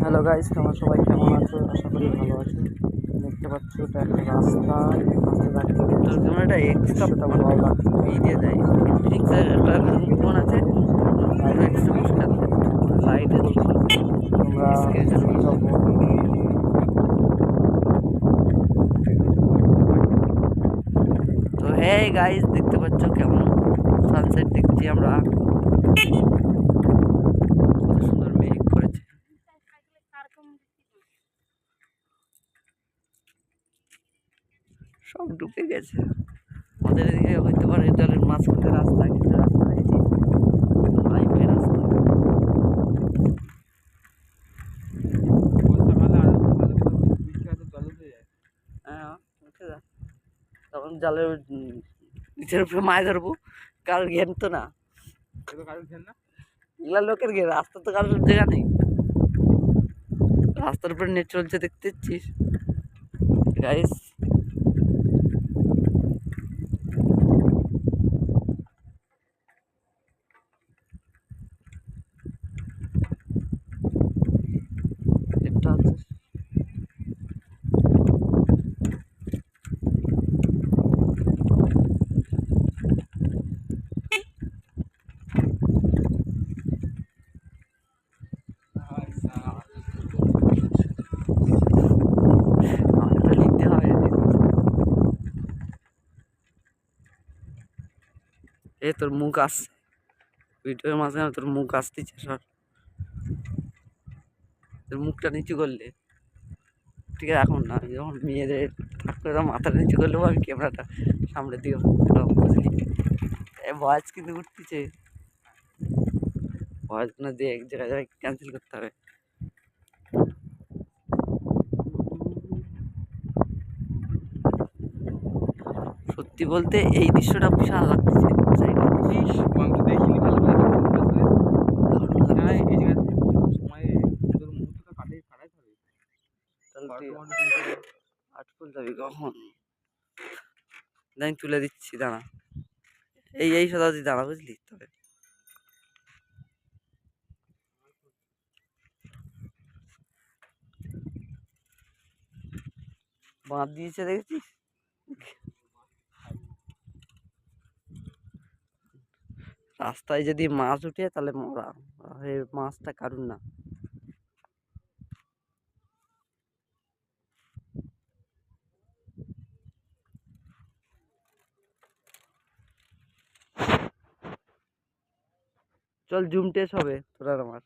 Hello guys, তোমরা সবাই কেমন আছো? আশা করি ভালো আছো। দেখতে পাচ্ছ এটা একটা রাস্তা। রাস্তা তোর ক্যামেরাটা এক্সট্রা সেটা ভালো লাগছে। ই দিয়ে দেয় পিক্সেল একটা ফোন আছে এক্সট্রা মুশকিল লাইটে তোমরা সব তো হ্যাঁ গাইস দেখতে পাচ্ছ কেমন সানসেট দেখছি আমরা। কত সুন্দর মেঘ করেছে, সব ডুবে গেছে। আমাদের এদিকে হইতে পারে জলের মাঝখানে রাস্তা, কিন্তু রাস্তা দেখছি লাইফের রাস্তা। হ্যাঁ উঠে যা, তখন জালের নিচের উপরে মাছ ধরবো। কারোর জ্ঞান তো না, এগুলা লোকের জ্ঞান। রাস্তা তো কারোর জায়গা নেই, রাস্তার উপরে নেট চলছে দেখতে পাচ্ছিস গাইস। এটা হচ্ছে আমাকে লিখতে হবে। এ তোর মুখ আসছে ভিডিওর মাঝখানে, তোর মুখ আসতেছে সর। তোর মুখটা নিচু করলে ঠিক আছে, এখন না যখন মেয়েদের ঠাকুরেরা মাথাটা নিচু করলেও আমি ক্যামেরাটা সামনে দিয়ে বুঝলি। ভয়েস কিন্তু উঠতেছে, ভয়েস না দিয়ে এক জায়গায় ক্যান্সেল করতে হবে। সত্যি বলতে এই দৃশ্যটা বিশাল লাগতেছে। আটফুল যাবি কখন? আমি তুলে দিচ্ছি দাঁড়া, এই শতাব্দী দাঁড়া বুঝলি। তবে বাঁধ দিয়েছে দেখেছিস, রাস্তায় যদি মাছ উঠে তাহলে মরা, মাছটা কারুন না। চল জুম টেস্ট হবে তোর আর আমার।